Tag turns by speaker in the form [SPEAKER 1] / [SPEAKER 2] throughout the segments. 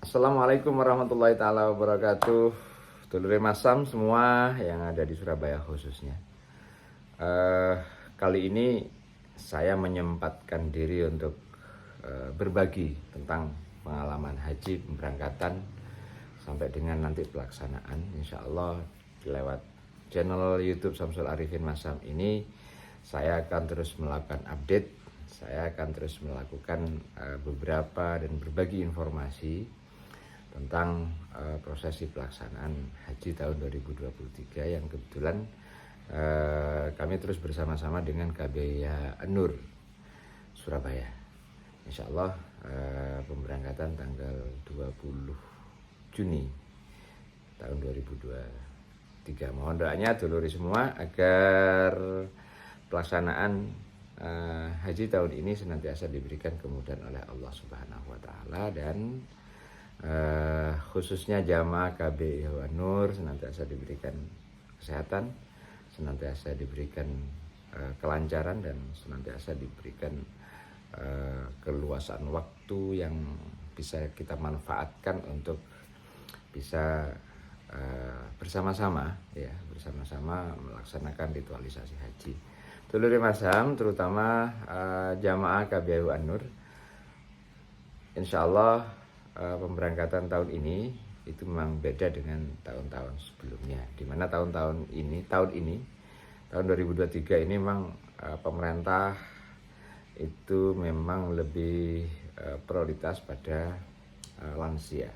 [SPEAKER 1] Assalamualaikum warahmatullahi taala wabarakatuh. Dulure Masam semua yang ada di Surabaya khususnya. Eh, Kali ini saya menyempatkan diri untuk berbagi tentang pengalaman haji pemberangkatan sampai dengan nanti pelaksanaan. Insya Allah lewat channel YouTube Samsul Arifin Masam ini saya akan terus melakukan update. Saya akan terus melakukan beberapa dan berbagi informasi tentang prosesi pelaksanaan haji tahun 2023 yang kebetulan kami terus bersama-sama dengan KBH An-Nur Surabaya. Insya Allah pemberangkatan tanggal 20 Juni tahun 2023. Mohon doanya dulur semua agar pelaksanaan haji tahun ini senantiasa diberikan kemudahan oleh Allah Subhanahu wa taala, dan khususnya jamaah KB An-Nur senantiasa diberikan kesehatan, senantiasa diberikan kelancaran, dan senantiasa diberikan keluasan waktu yang bisa kita manfaatkan untuk bisa bersama-sama melaksanakan ritualisasi haji. Dulur Masam, terutama jamaah KB An-Nur, insya Allah pemberangkatan tahun ini itu memang beda dengan tahun-tahun sebelumnya, di mana tahun 2023 ini memang pemerintah itu memang lebih prioritas pada lansia.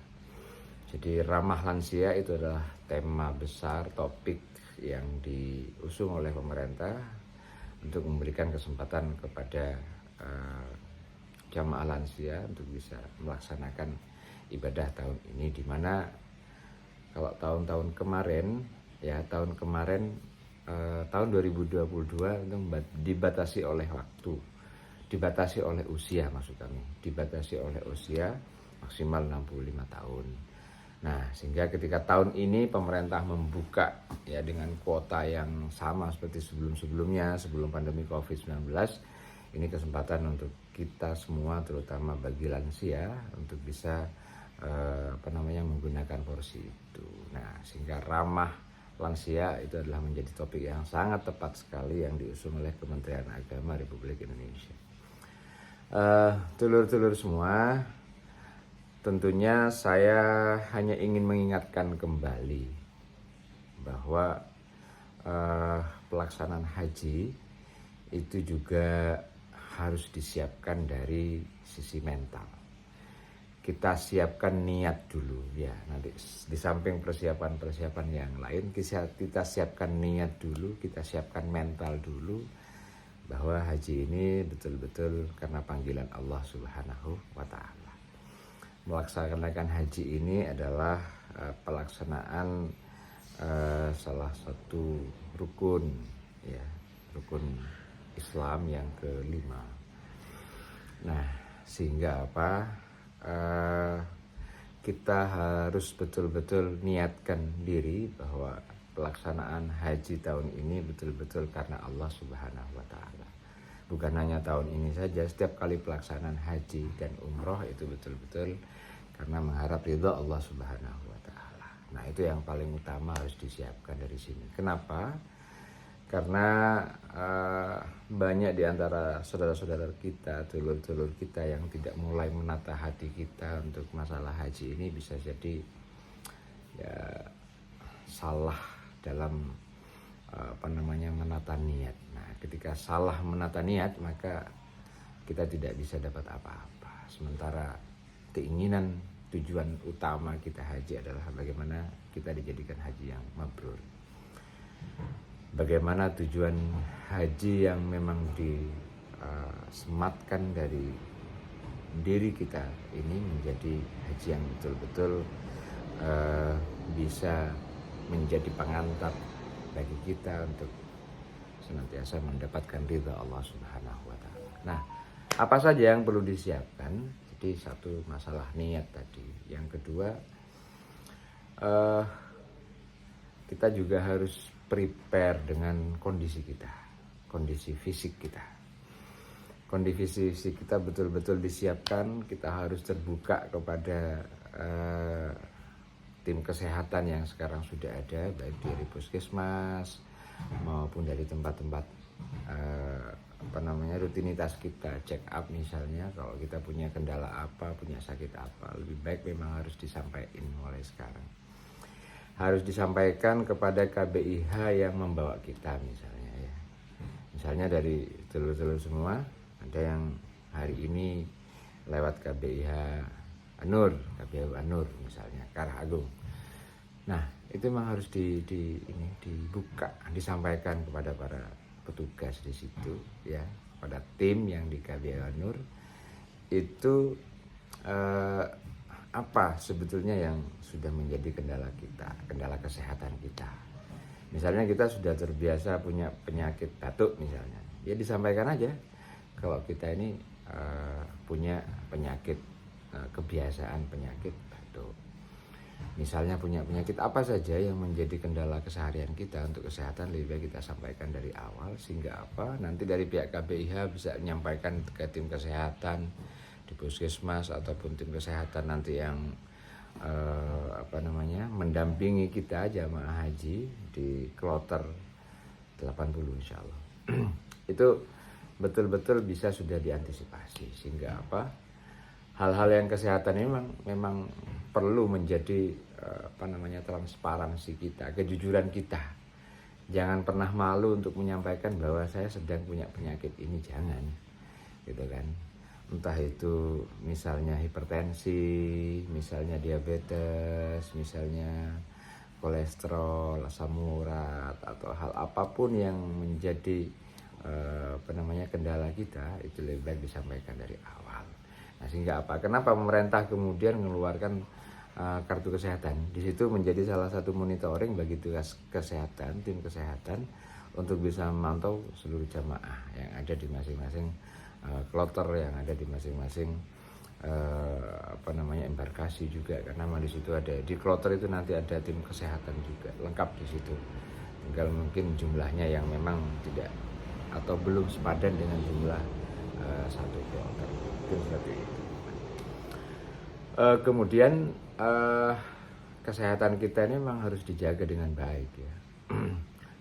[SPEAKER 1] Jadi ramah lansia itu adalah tema besar, topik yang diusung oleh pemerintah untuk memberikan kesempatan kepada jamaah lansia untuk bisa melaksanakan ibadah tahun ini, di mana kalau tahun-tahun kemarin tahun 2022 itu dibatasi oleh waktu, dibatasi oleh usia, dibatasi oleh usia maksimal 65 tahun. Nah, sehingga ketika tahun ini pemerintah membuka dengan kuota yang sama seperti sebelum-sebelumnya, sebelum pandemi Covid-19, ini kesempatan untuk kita semua, terutama bagi lansia, untuk bisa menggunakan porsi itu. Nah, sehingga ramah lansia itu adalah menjadi topik yang sangat tepat sekali yang diusung oleh Kementerian Agama Republik Indonesia. Dulur-dulur semua, tentunya saya hanya ingin mengingatkan kembali bahwa pelaksanaan haji itu juga harus disiapkan dari sisi mental. Kita siapkan niat dulu ya, nanti di samping persiapan yang lain kita siapkan niat dulu, kita siapkan mental dulu, bahwa haji ini betul-betul karena panggilan Allah Subhanahu wa taala. Melaksanakan haji ini adalah pelaksanaan salah satu rukun Islam yang kelima. Nah, sehingga kita harus betul-betul niatkan diri bahwa pelaksanaan haji tahun ini betul-betul karena Allah Subhanahu wa taala. Bukan hanya tahun ini saja, setiap kali pelaksanaan haji dan umroh itu betul-betul karena mengharap ridha Allah Subhanahu wa taala. Nah, itu yang paling utama harus disiapkan dari sini. Kenapa? Karena banyak di antara saudara-saudara kita, dulur-dulur kita yang tidak mulai menata hati kita untuk masalah haji ini, bisa jadi salah dalam menata niat. Nah, ketika salah menata niat, maka kita tidak bisa dapat apa-apa. Sementara keinginan tujuan utama kita haji adalah bagaimana kita dijadikan haji yang mabrur. Bagaimana tujuan haji yang memang disematkan dari diri kita ini menjadi haji yang betul-betul bisa menjadi pengantar bagi kita untuk senantiasa mendapatkan ridha Allah Subhanahu wa taala. Nah, apa saja yang perlu disiapkan? Jadi satu, masalah niat tadi. Yang kedua, kita juga harus prepare dengan kondisi kita, kondisi fisik kita. Kondisi fisik kita betul-betul disiapkan, kita harus terbuka kepada eh, tim kesehatan yang sekarang sudah ada, baik dari puskesmas maupun dari tempat-tempat rutinitas kita, check up misalnya, kalau kita punya kendala apa, punya sakit apa, lebih baik memang harus disampaikan mulai sekarang. Harus disampaikan kepada KBIH yang membawa kita misalnya ya. Misalnya dari telur-telur semua, ada yang hari ini lewat KBIH Anur misalnya, Karahagung. Nah, itu memang harus dibuka, disampaikan kepada para petugas di situ ya, pada tim yang di KBIH Anur itu apa sebetulnya yang sudah menjadi kendala kita, kendala kesehatan kita. Misalnya kita sudah terbiasa punya penyakit batuk misalnya, ya disampaikan aja kalau kita ini punya penyakit, kebiasaan penyakit batuk. Misalnya punya penyakit apa saja yang menjadi kendala keseharian kita untuk kesehatan, lebih baik kita sampaikan dari awal, sehingga apa nanti dari pihak KBIH bisa menyampaikan ke tim kesehatan di puskesmas ataupun tim kesehatan nanti yang mendampingi kita jamaah haji di kloter 80 insya Allah. Itu betul-betul bisa sudah diantisipasi, sehingga apa hal-hal yang kesehatan ini memang perlu menjadi transparansi kita, kejujuran kita. Jangan pernah malu untuk menyampaikan bahwa saya sedang punya penyakit ini, jangan gitu kan. Entah itu misalnya hipertensi, misalnya diabetes, misalnya kolesterol, asam urat, atau hal apapun yang menjadi kendala kita, itu lebih baik disampaikan dari awal. Nah, sehingga apa? Kenapa pemerintah kemudian mengeluarkan kartu kesehatan? Di situ menjadi salah satu monitoring bagi tugas kesehatan, tim kesehatan, untuk bisa memantau seluruh jamaah yang ada di masing-masing kloter, yang ada di masing-masing embarkasi juga, karena di situ ada, di kloter itu nanti ada tim kesehatan juga lengkap di situ. Tinggal mungkin jumlahnya yang memang tidak atau belum sepadan dengan jumlah satu kloter, mungkin seperti itu. Kemudian kesehatan kita ini memang harus dijaga dengan baik ya.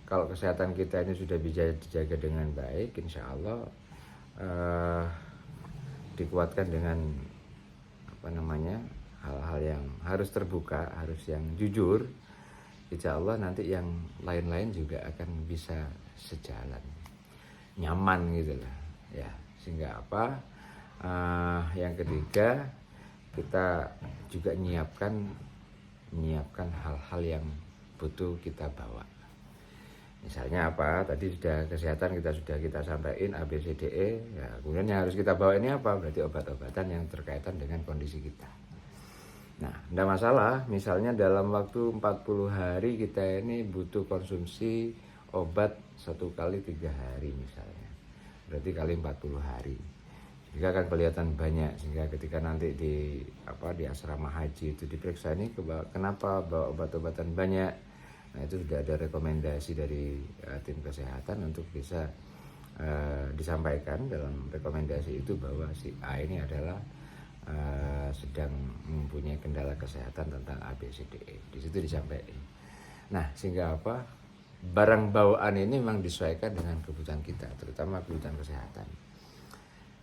[SPEAKER 1] Kalau kesehatan kita ini sudah bisa dijaga dengan baik, insya Allah dikuatkan dengan hal-hal yang harus terbuka, harus yang jujur, insya Allah nanti yang lain-lain juga akan bisa sejalan, nyaman gitu lah ya. Sehingga apa yang ketiga, kita juga menyiapkan hal-hal yang butuh kita bawa. Misalnya apa? Tadi sudah kesehatan kita sampaikan ABCDE, ya, kemudian yang harus kita bawa ini apa? Berarti obat-obatan yang terkaitan dengan kondisi kita. Nah, tidak masalah. Misalnya dalam waktu 40 hari kita ini butuh konsumsi obat 1 kali 3 hari misalnya. Berarti kali 40 hari. Sehingga akan kelihatan banyak, sehingga ketika nanti di asrama haji itu diperiksa ini kenapa bawa obat-obatan banyak. Nah, itu sudah ada rekomendasi dari tim kesehatan untuk bisa disampaikan dalam rekomendasi itu bahwa si A ini adalah sedang mempunyai kendala kesehatan tentang ABCDE. Di situ disampaikan. Nah, sehingga apa? Barang bawaan ini memang disesuaikan dengan kebutuhan kita, terutama kebutuhan kesehatan.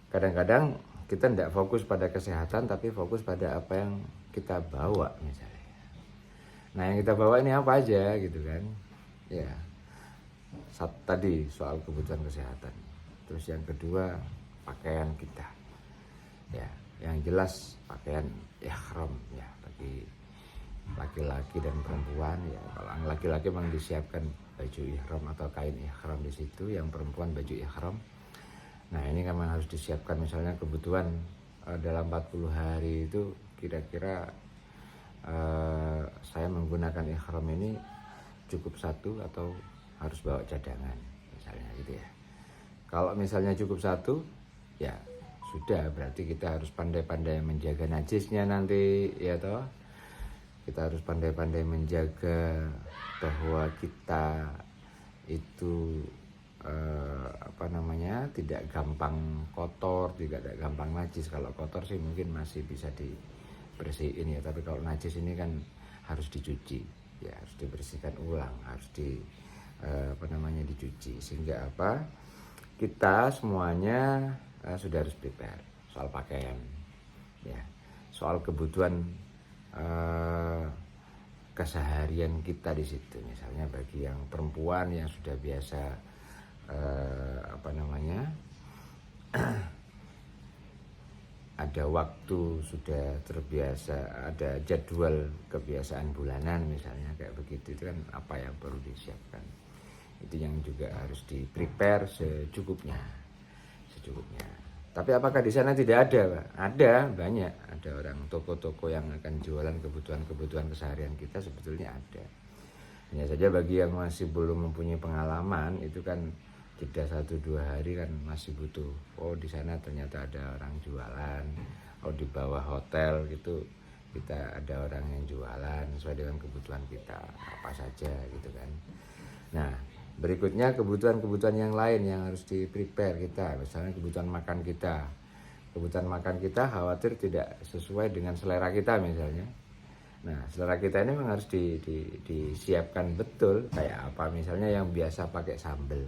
[SPEAKER 1] Kadang-kadang kita tidak fokus pada kesehatan, tapi fokus pada apa yang kita bawa misalnya. Nah, yang kita bawa ini apa aja gitu kan ya. Tadi soal kebutuhan kesehatan. Terus yang kedua, pakaian kita ya, yang jelas pakaian ihram ya, bagi laki-laki dan perempuan ya. Kalau yang laki-laki memang disiapkan baju ihram atau kain ihram di situ, yang perempuan baju ihram. Nah, ini kan memang harus disiapkan. Misalnya kebutuhan dalam 40 hari itu kira-kira saya menggunakan ihram ini cukup 1 atau harus bawa cadangan misalnya gitu ya. Kalau misalnya cukup 1 ya sudah, berarti kita harus pandai-pandai menjaga najisnya nanti ya toh. Kita harus pandai-pandai menjaga bahwa kita itu tidak gampang kotor, tidak gampang najis. Kalau kotor sih mungkin masih bisa bersihin ya, tapi kalau najis ini kan harus dicuci ya, harus dibersihkan ulang, harus dicuci, sehingga apa, kita semuanya sudah harus prepare soal pakaian ya, soal kebutuhan keseharian kita di situ. Misalnya bagi yang perempuan yang sudah biasa ada waktu, sudah terbiasa, ada jadwal kebiasaan bulanan misalnya kayak begitu, itu kan apa yang perlu disiapkan, itu yang juga harus di prepare secukupnya. Tapi apakah di sana tidak ada, Pak? Ada, banyak. Ada orang toko-toko yang akan jualan kebutuhan keseharian kita, sebetulnya ada. Hanya saja bagi yang masih belum mempunyai pengalaman, itu kan jeda 1-2 hari kan masih butuh. Oh, di sana ternyata ada orang jualan. Oh, di bawah hotel gitu kita ada orang yang jualan sesuai dengan kebutuhan kita apa saja gitu kan. Nah, berikutnya kebutuhan yang lain yang harus di prepare kita, misalnya kebutuhan makan kita. Kebutuhan makan kita khawatir tidak sesuai dengan selera kita misalnya. Nah, selera kita ini memang harus disiapkan betul. Kayak apa, misalnya yang biasa pakai sambal.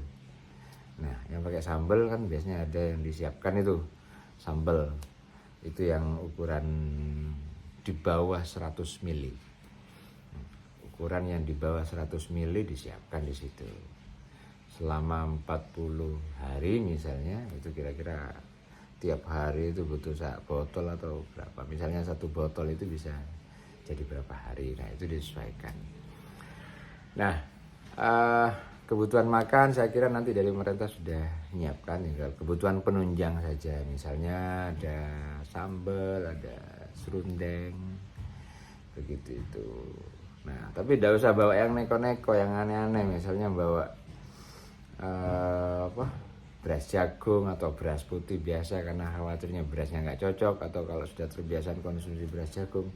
[SPEAKER 1] Nah, yang pakai sambal kan biasanya ada yang disiapkan itu sambal, itu yang ukuran di bawah 100 mili. Ukuran yang di bawah 100 mili disiapkan di situ. Selama 40 hari misalnya, itu kira-kira tiap hari itu butuh 1 botol atau berapa. Misalnya 1 botol itu bisa jadi berapa hari. Nah, itu disesuaikan. Nah, kebutuhan makan saya kira nanti dari pemerintah sudah menyiapkan, tinggal kebutuhan penunjang saja. Misalnya ada sambal, ada serundeng, begitu itu. Nah, tapi tidak usah bawa yang neko-neko, yang aneh-aneh. Misalnya bawa beras jagung atau beras putih biasa, karena khawatirnya berasnya nggak cocok, atau kalau sudah terbiasa konsumsi beras jagung,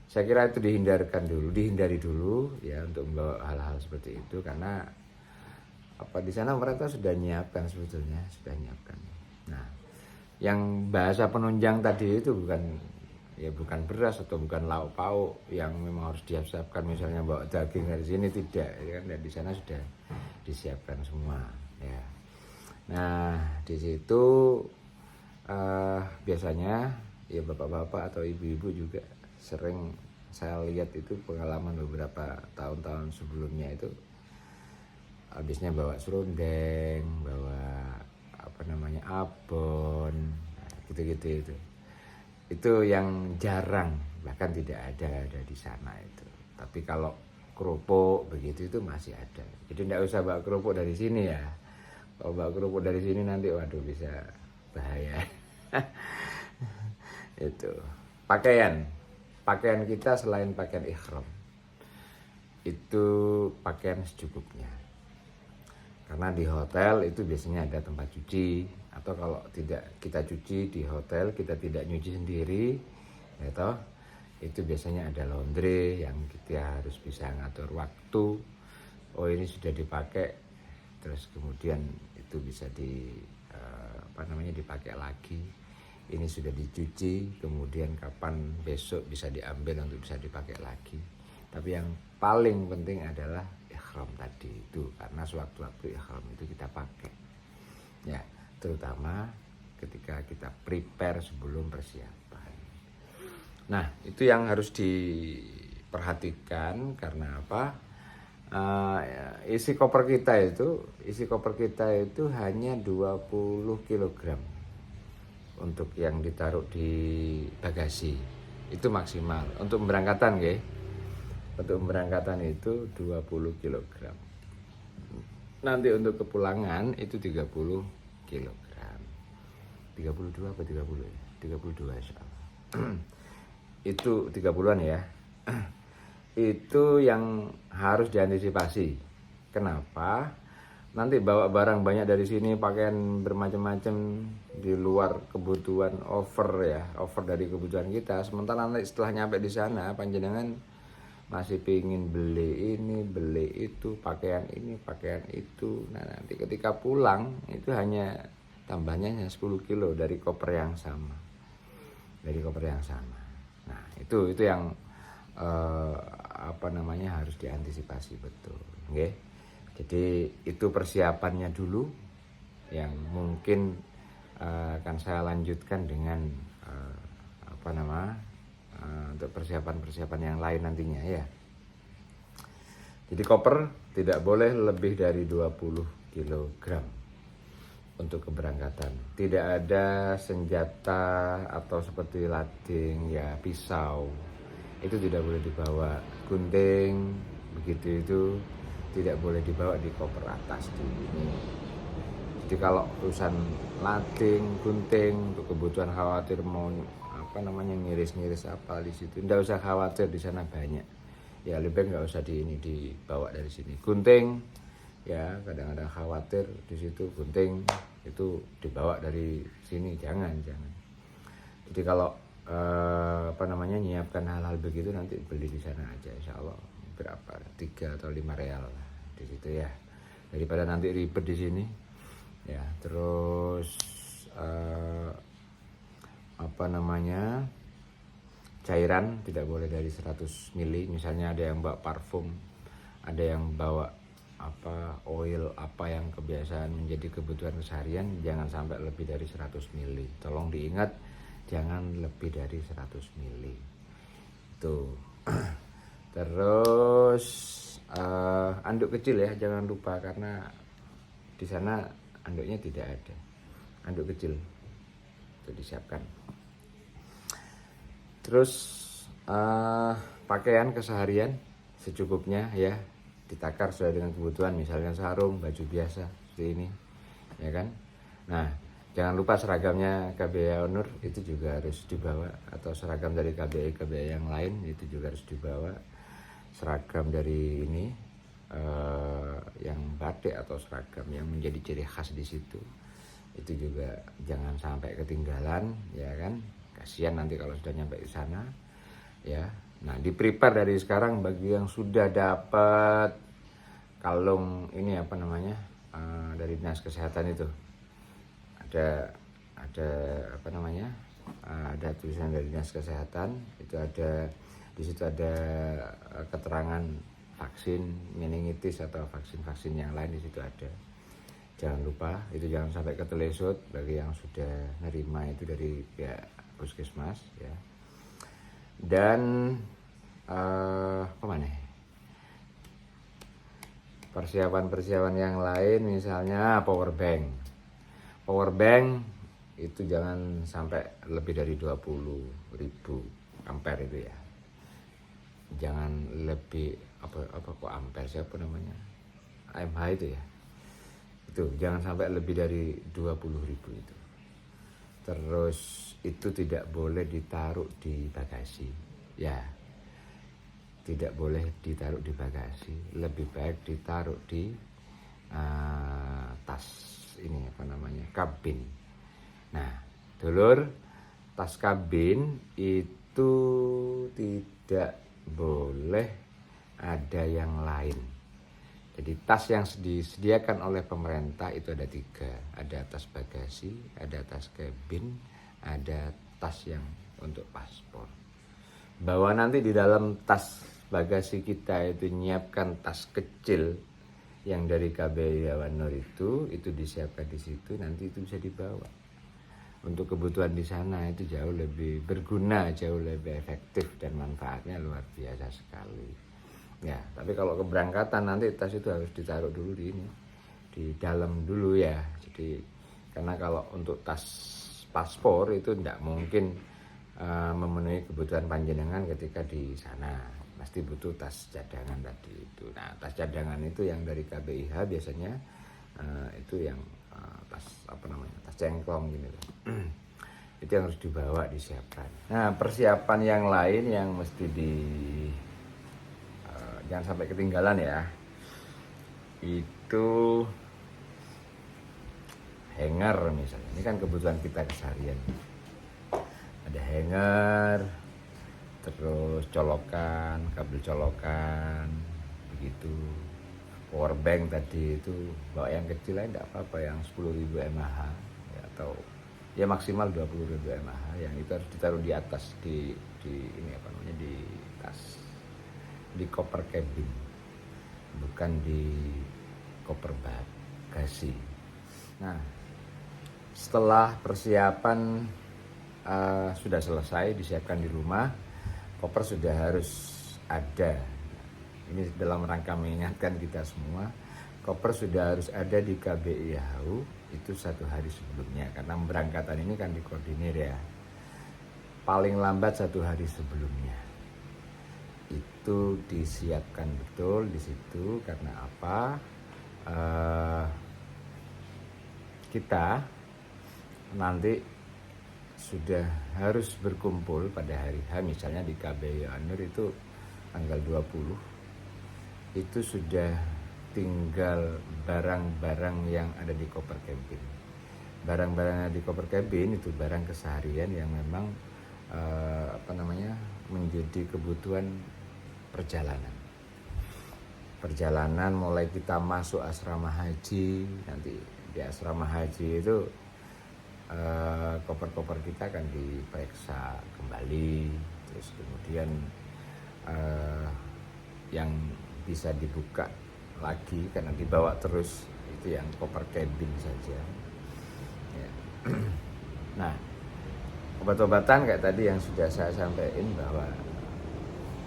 [SPEAKER 1] saya kira itu dihindari dulu ya untuk membawa hal-hal seperti itu, karena di sana mereka sudah nyiapkan sebetulnya, sudah nyiapkan. Nah, yang bahasa penunjang tadi itu bukan beras atau bukan lauk pauk yang memang harus disiapkan, misalnya bawa daging dari sini, tidak ya kan, dan di sana sudah disiapkan semua ya. Nah, di situ biasanya ya bapak-bapak atau ibu-ibu juga sering saya lihat itu pengalaman beberapa tahun-tahun sebelumnya itu habisnya bawa serundeng, bawa abon, gitu-gitu itu. Itu yang jarang, bahkan tidak ada di sana itu. Tapi kalau kerupuk begitu itu masih ada. Jadi tidak usah bawa kerupuk dari sini ya. Kalau bawa kerupuk dari sini nanti waduh bisa bahaya. Itu. Pakaian kita selain pakaian ihram, itu pakaian secukupnya. Karena di hotel itu biasanya ada tempat cuci, atau kalau tidak kita cuci di hotel, kita tidak nyuci sendiri, ya toh, itu biasanya ada laundry yang kita harus bisa ngatur waktu. Oh, ini sudah dipakai, terus kemudian itu bisa dipakai lagi. Ini sudah dicuci, kemudian kapan besok bisa diambil untuk bisa dipakai lagi. Tapi yang paling penting adalah ihram tadi itu, karena sewaktu-waktu ihram itu kita pakai ya, terutama ketika kita prepare sebelum persiapan. Nah, itu yang harus diperhatikan. Karena apa, isi koper kita itu hanya 20 kg untuk yang ditaruh di bagasi, itu maksimal untuk pemberangkatan ya. Untuk pemberangkatan itu 20 kg. Nanti untuk kepulangan itu 30 kg. 32 apa 30 ya? 32 insyaallah. Itu 30-an ya. Itu yang harus diantisipasi. Kenapa? Nanti bawa barang banyak dari sini, pakaian bermacam-macam di luar kebutuhan, over dari kebutuhan kita. Sementara nanti setelah nyampe di sana, panjenengan masih pingin beli ini, beli itu, pakaian ini, pakaian itu. Nah, nanti ketika pulang itu hanya tambahnya hanya 10 kilo dari koper yang sama. Nah, Itu yang harus diantisipasi betul. Okay? Jadi itu persiapannya dulu yang mungkin akan saya lanjutkan dengan untuk persiapan yang lain nantinya ya. Jadi koper tidak boleh lebih dari 20 kg untuk keberangkatan. Tidak ada senjata atau seperti lading ya, pisau. Itu tidak boleh dibawa. Gunting begitu itu tidak boleh dibawa di koper atas di ini. Jadi kalau urusan lading, gunting untuk kebutuhan khawatir mau ngiris-ngiris apa di situ, tidak usah khawatir, di sana banyak. Ya lebih baik nggak usah dibawa dari sini. Gunting ya kadang-kadang khawatir di situ, gunting itu dibawa dari sini, jangan. Jadi kalau nyiapkan hal-hal begitu nanti beli di sana aja, insya Allah berapa 3 atau 5 real di situ ya, daripada nanti ribet di sini ya. Terus cairan tidak boleh dari 100 ml. Misalnya ada yang bawa parfum, ada yang bawa oil yang kebiasaan menjadi kebutuhan keseharian, jangan sampai lebih dari 100 ml. Tolong diingat, jangan lebih dari 100 ml itu. Terus anduk kecil ya, jangan lupa, karena di sana anduknya tidak ada. Anduk kecil itu disiapkan. Terus pakaian keseharian secukupnya ya, ditakar sesuai dengan kebutuhan, misalkan sarung, baju biasa seperti ini ya kan. Nah, jangan lupa seragamnya KBI Onur itu juga harus dibawa, atau seragam dari KBI yang lain itu juga harus dibawa. Seragam dari ini yang batik atau seragam yang menjadi ciri khas di situ, itu juga jangan sampai ketinggalan ya kan. Kasihan nanti kalau sudah nyampe di sana ya. Nah, di-prepare dari sekarang bagi yang sudah dapat kalung ini dari Dinas Kesehatan itu. Ada ada tulisan dari Dinas Kesehatan, itu ada di situ, ada keterangan vaksin meningitis atau vaksin yang lain di situ ada. Jangan lupa, itu jangan sampai ketelesut bagi yang sudah nerima itu dari pihak puskesmas ya. Dan persiapan yang lain, misalnya power bank itu jangan sampai lebih dari 20.000 ampere itu ya. Jangan lebih AMH itu ya. Itu jangan sampai lebih dari 20.000 itu. Terus itu tidak boleh ditaruh di bagasi ya, tidak boleh ditaruh di bagasi, lebih baik ditaruh di tas ini kabin. Nah dulur, tas kabin itu tidak boleh ada yang lain. Jadi tas yang disediakan oleh pemerintah itu ada 3, ada tas bagasi, ada tas kabin, ada tas yang untuk paspor. Bahwa nanti di dalam tas bagasi kita itu nyiapkan tas kecil yang dari KBI Onur itu disiapkan di situ, nanti itu bisa dibawa untuk kebutuhan di sana. Itu jauh lebih berguna, jauh lebih efektif, dan manfaatnya luar biasa sekali. Ya, tapi kalau keberangkatan nanti tas itu harus ditaruh dulu di dalam dulu ya. Jadi karena kalau untuk tas paspor itu tidak mungkin memenuhi kebutuhan panjenengan ketika di sana, pasti butuh tas cadangan tadi itu. Nah, tas cadangan itu yang dari KBIH biasanya itu yang tas cengklong gini loh. Itu yang harus dibawa, disiapkan. Nah, persiapan yang lain yang mesti jangan sampai ketinggalan ya, itu hanger misalnya. Ini kan kebutuhan kita keseharian. Ada hanger, terus colokan, kabel colokan, begitu. Power bank tadi itu bawa yang kecil aja enggak apa-apa, yang 10.000 mAh ya, atau ya maksimal 20.000 mAh, yang itu harus ditaruh di atas di ini di koper cabin, bukan di koper bagasi. Nah, setelah persiapan sudah selesai, disiapkan di rumah, koper sudah harus ada. Ini dalam rangka mengingatkan kita semua, koper sudah harus ada di KBRI HU itu 1 hari sebelumnya, karena pemberangkatan ini kan dikoordinir ya. Paling lambat 1 hari sebelumnya itu disiapkan betul di situ. Karena apa? Kita nanti sudah harus berkumpul pada hari H, misalnya di KBRI Anur itu tanggal 20, itu sudah tinggal barang-barang yang ada di koper cabin. Barang-barang di koper cabin itu barang keseharian yang memang menjadi kebutuhan perjalanan mulai kita masuk asrama haji. Nanti di asrama haji itu koper-koper kita akan diperiksa kembali, terus kemudian yang bisa dibuka lagi karena dibawa terus itu yang koper cabin saja ya. Nah, obat-obatan kayak tadi yang sudah saya sampaikan bahwa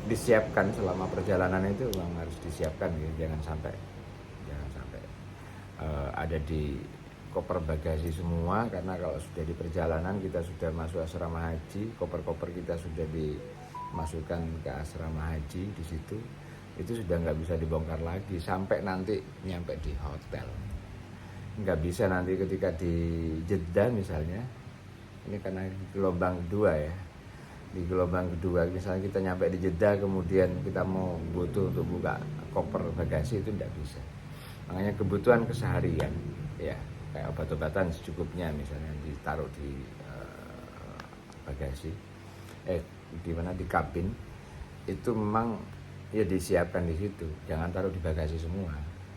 [SPEAKER 1] disiapkan selama perjalanan itu memang harus disiapkan ya. Jangan sampai ada di koper bagasi semua, karena kalau sudah di perjalanan kita sudah masuk asrama haji, koper-koper kita sudah dimasukkan ke asrama haji di situ, itu sudah nggak bisa dibongkar lagi sampai nanti nyampe di hotel. Nggak bisa nanti ketika di Jeddah misalnya, ini karena gelombang kedua ya, di gelombang kedua misalnya kita nyampe di Jeddah kemudian kita mau butuh untuk buka koper bagasi, itu nggak bisa. Makanya kebutuhan keseharian ya, kayak obat-obatan secukupnya misalnya ditaruh di bagasi, di kabin itu memang ya disiapkan di situ. Jangan taruh di bagasi semua.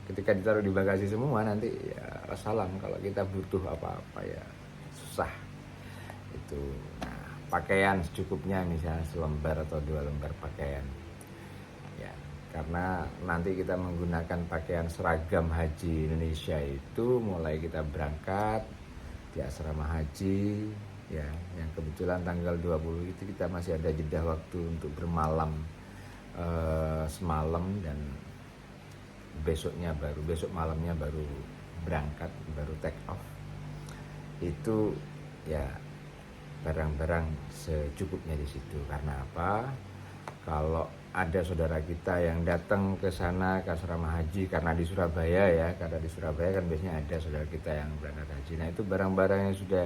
[SPEAKER 1] Ketika ditaruh di bagasi semua nanti ya salam, kalau kita butuh apa-apa ya susah itu. Nah, pakaian secukupnya, misalnya selembar atau 2 lembar pakaian ya, karena nanti kita menggunakan pakaian seragam haji Indonesia itu mulai kita berangkat di asrama haji ya, yang kebetulan tanggal 20 itu kita masih ada jeda waktu untuk bermalam semalam, dan besok malamnya baru berangkat, baru take off. Itu ya barang-barang secukupnya di situ. Karena apa? Kalau ada saudara kita yang datang ke sana ke asrama haji karena di Surabaya ya, karena di Surabaya kan biasanya ada saudara kita yang berangkat haji. Nah, itu barang-barang yang sudah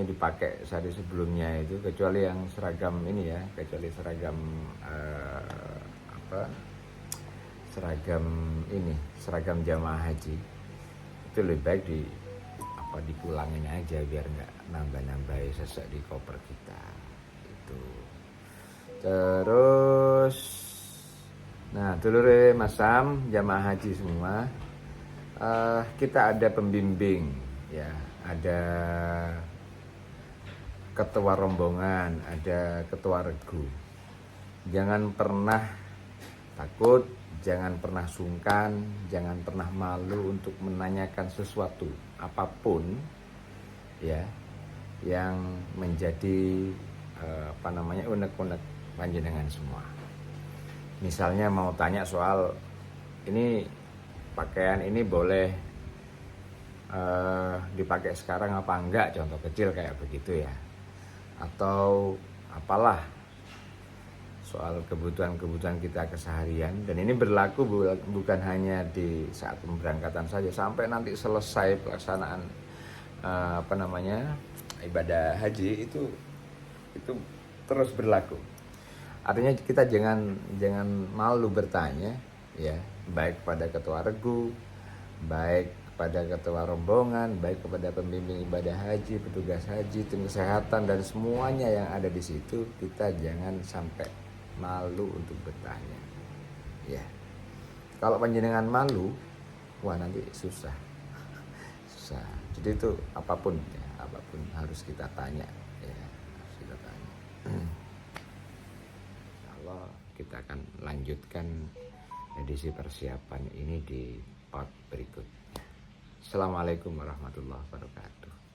[SPEAKER 1] dipakai sehari sebelumnya itu, kecuali yang seragam ini ya, kecuali seragam jamaah haji, itu lebih baik dipulangin aja biar nggak nambah-nambah sesek di koper kita itu. Terus nah dulure masam jamaah haji semua, kita ada pembimbing ya, ada ketua rombongan, ada ketua regu. Jangan pernah takut, jangan pernah sungkan, jangan pernah malu untuk menanyakan sesuatu apapun ya yang menjadi unek-unek panjenengan semua. Misalnya mau tanya soal ini, pakaian ini boleh dipakai sekarang apa enggak, contoh kecil kayak begitu ya, atau apalah soal kebutuhan kita keseharian. Dan ini berlaku bukan hanya di saat pemberangkatan saja, sampai nanti selesai pelaksanaan ibadah haji itu terus berlaku. Artinya kita jangan malu bertanya ya, baik pada ketua regu, baik kepada ketua rombongan, baik kepada pembimbing ibadah haji, petugas haji, tim kesehatan, dan semuanya yang ada di situ. Kita jangan sampai malu untuk bertanya ya. Kalau panjenengan malu, wah nanti susah. Jadi itu apapun harus kita tanya ya, harus kita tanya. Allah, kita akan lanjutkan edisi persiapan ini di part berikutnya. Assalamualaikum warahmatullahi wabarakatuh.